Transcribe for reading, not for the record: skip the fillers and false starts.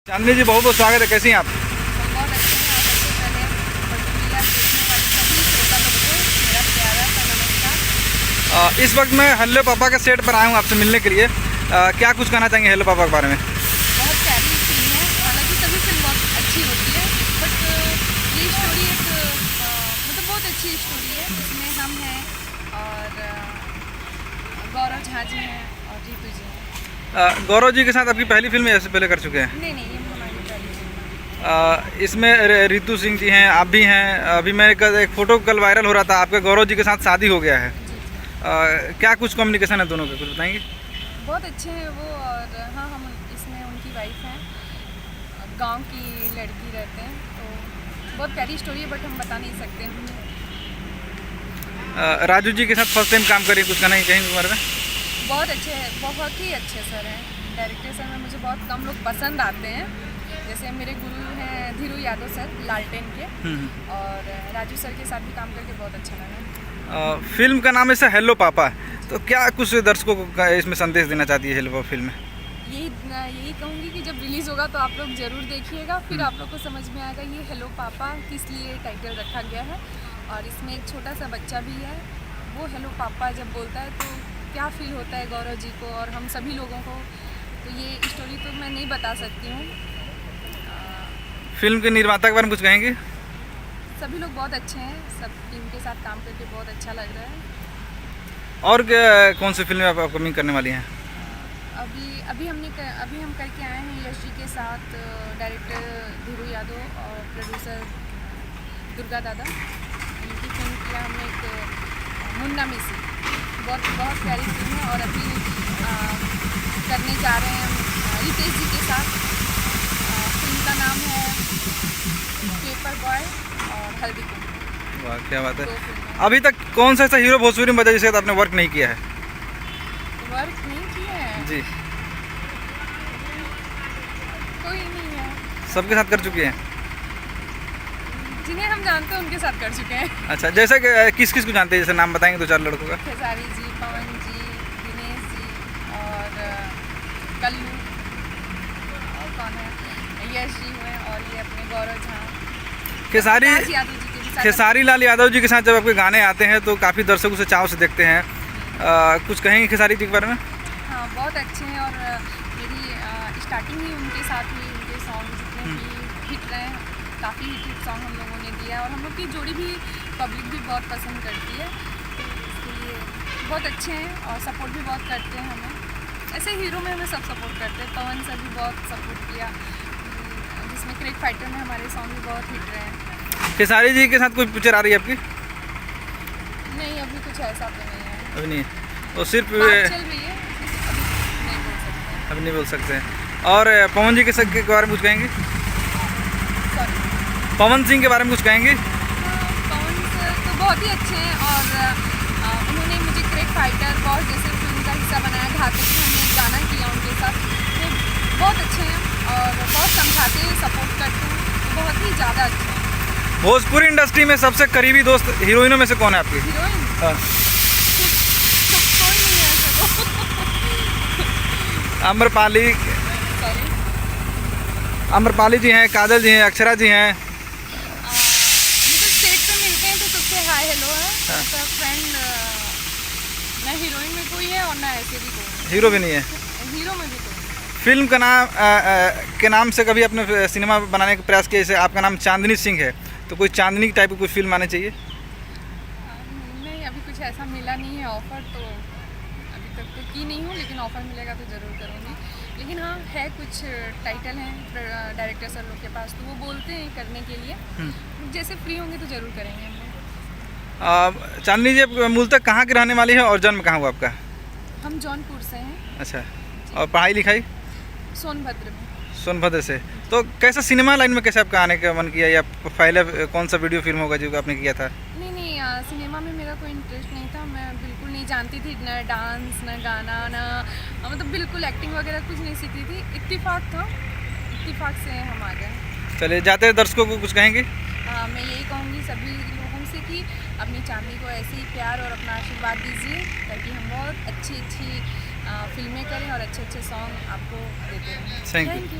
चांदनी जी, बहुत बहुत स्वागत है। कैसी हैं आप? हम बहुत अच्छे हैं और सबसे पहले पटुलिया देखने वाले सभी श्रोता लोग को मेरा प्यारा सा नमस्कार। इस वक्त मैं हेलो पापा के सेट पर आया हूँ आपसे मिलने के लिए। क्या कुछ कहना चाहेंगे हेलो पापा के बारे में? बहुत प्यारी फिल्म है, हालांकि सभी फिल्म बहुत अच्छी होती है, बट ये स्टोरी एक मतलब बहुत अच्छी स्टोरी है। इसमें हम हैं और गौरव झा जी हैं और जीतू जी हैं। गौरव जी के साथ आपकी पहली फिल्म ऐसे पहले कर चुके हैं? नहीं, ये हमारी पहली फिल्म है। इसमें रितु सिंह जी हैं, आप भी हैं। अभी मैं एक फ़ोटो कल वायरल हो रहा था, आपके गौरव जी के साथ शादी हो गया है। क्या कुछ कम्युनिकेशन है दोनों का, कुछ बताएंगे? बहुत अच्छे हैं वो, और हाँ, हम इसमें उनकी वाइफ हैं, गांव की लड़की रहते हैं, तो बहुत प्यारी स्टोरी है, बट हम बता नहीं सकते हैं। राजू जी के साथ फर्स्ट टाइम काम करिए, कुछ कहना है कहीं बारे में? बहुत अच्छे हैं, बहुत ही अच्छे सर हैं। डायरेक्टर सर में मुझे बहुत कम लोग पसंद आते हैं, जैसे मेरे गुरु हैं धीरू यादव सर लालटेन के, और राजू सर के साथ भी काम करके बहुत अच्छा लगा। फिल्म का नाम ऐसा हेलो पापा, तो क्या कुछ दर्शकों को इसमें संदेश देना चाहती है हेलो पापा फिल्म में? यही कहूँगी कि जब रिलीज़ होगा तो आप लोग ज़रूर देखिएगा, फिर आप लोग को समझ में आएगा ये हेलो पापा किस लिए टाइटल रखा गया है। और इसमें एक छोटा सा बच्चा भी है, वो हेलो पापा जब बोलता है तो क्या फील होता है गौरव जी को और हम सभी लोगों को, तो ये स्टोरी तो मैं नहीं बता सकती हूँ। फिल्म के निर्माता के बारे में कुछ कहेंगे? सभी लोग बहुत अच्छे हैं, सब टीम के साथ काम करके बहुत अच्छा लग रहा है। और कौन सी फिल्में आप अपकमिंग करने वाली हैं? अभी हम करके आए हैं यश जी के साथ, डायरेक्टर धीरू यादव और प्रोड्यूसर दुर्गा दादा, इनकी फिल्म किया हमने एक मुन्ना मिसी, बहुत प्यारी फिल्म है। और अभी करने जा रहे हैं हम रितेश जी के साथ। फिल्म का नाम है पेपर बॉय और हल्दी कुंकू। वाह, क्या बात है। अभी तक कौन सा ऐसा हीरो भोजपुरी में बजा जिसके साथ आपने वर्क नहीं किया है? वर्क नहीं किया है जी, कोई नहीं है। सबके साथ कर चुके हैं? जिन्हें हम जानते हैं उनके साथ कर चुके हैं। अच्छा, जैसे कि किस किस को जानते हैं, जैसे नाम बताएंगे दो चार लड़कों का? खेसारी जी, पवन जी, दिनेश जी और कल्लू, और कौन है, यश जी हुए, और ये अपने गौरव झा, खेसारी यादव जी के भी साथ। खेसारी लाल यादव जी के साथ जब आपके गाने आते हैं तो काफ़ी दर्शक उसे चाव से देखते हैं। कुछ कहेंगे खेसारी जी के बारे में? हाँ, बहुत अच्छे हैं, और मेरी स्टार्टिंग ही उनके साथ हुई। उनके सॉन्ग जितने भी हिट रहे हैं, काफ़ी हिट सॉन्ग हम लोगों ने दिया है, और हम लोग की जोड़ी भी पब्लिक भी बहुत पसंद करती है, तो इसके लिए बहुत अच्छे हैं और सपोर्ट भी बहुत करते हैं हमें। ऐसे हीरो में हमें सब सपोर्ट करते हैं। पवन सर भी बहुत सपोर्ट किया, जिसमें क्रिक फाइटर में हमारे सॉन्ग भी बहुत हिट रहे हैं। खेसारी जी के साथ कोई पिक्चर आ रही है आपकी? नहीं, अभी कुछ ऐसा तो नहीं है, अभी नहीं, तो सिर्फ बात चल रही है, अभी नहीं बोल सकते। अभी नहीं बोल सकते हैं। और पवन जी के बारे में कुछ कहेंगे? सॉरी, पवन सिंह के बारे में कुछ कहेंगे? पवन सर तो बहुत ही अच्छे हैं, और उन्होंने मुझे क्रिक फाइटर बहुत जैसे फिल्म का हिस्सा बनाया, घातक में हमने एक गाना किया उनके साथ, वो बहुत अच्छे हैं और बहुत समझाते हैं, सपोर्ट करते हैं, तो बहुत ही ज़्यादा अच्छे हैं। भोजपुरी इंडस्ट्री में सबसे करीबी दोस्त हीरोइनों में से कौन है आपकी? हीरोइन हाँ। कोई नहीं है ऐसा तो। आम्रपाली सॉरी, आम्रपाली जी हैं, काजल जी हैं, अक्षरा जी हैं। मतलब सेट पे मिलते हैं तो सबसे हाय हेलो है। हाँ। ऐसा फ्रेंड ना हीरोइन में कोई है और ना ऐसे भी कोई है। हीरो भी नहीं है? हीरो में भी कोई है। फिल्म का नाम के नाम से कभी अपने सिनेमा बनाने का प्रयास किया? जैसे आपका नाम चांदनी सिंह है, तो कोई चांदनी टाइप की कोई फिल्म आनी चाहिए? नहीं, अभी कुछ ऐसा मिला नहीं है ऑफ़र, तो अभी तक तो की नहीं हूँ, लेकिन ऑफ़र मिलेगा तो ज़रूर करूँगी। लेकिन हाँ, है कुछ टाइटल हैं डायरेक्टर सर लोग के पास, तो वो बोलते हैं करने के लिए, जैसे फ्री होंगे तो ज़रूर करेंगे हम लोग। चांदनी जी, आप मूलतः कहाँ की रहने वाली है और जन्म कहाँ हुआ आपका? हम जौनपुर से हैं। अच्छा, और पढ़ाई लिखाई? सोनभद्र में। सोनभद्र से। तो कैसा सिनेमा लाइन में कैसे आपका आने का मन किया, या पहले कौन सा वीडियो फिल्म होगा जो आपने किया था? नहीं, सिनेमा में मेरा कोई इंटरेस्ट नहीं था, मैं बिल्कुल नहीं जानती थी, ना डांस ना गाना ना, मतलब बिल्कुल एक्टिंग वगैरह कुछ नहीं सीखी थी। इत्तिफाक से हम आ गए। चलिए, जाते हैं दर्शकों को कुछ कहेंगे? मैं यही कहूँगी सभी लोगों से कि अपनी चांदनी को ऐसे ही प्यार और अपना आशीर्वाद दीजिए, ताकि हम बहुत अच्छी फिल्में करें और अच्छे सॉन्ग आपको देते रहें। Thank you.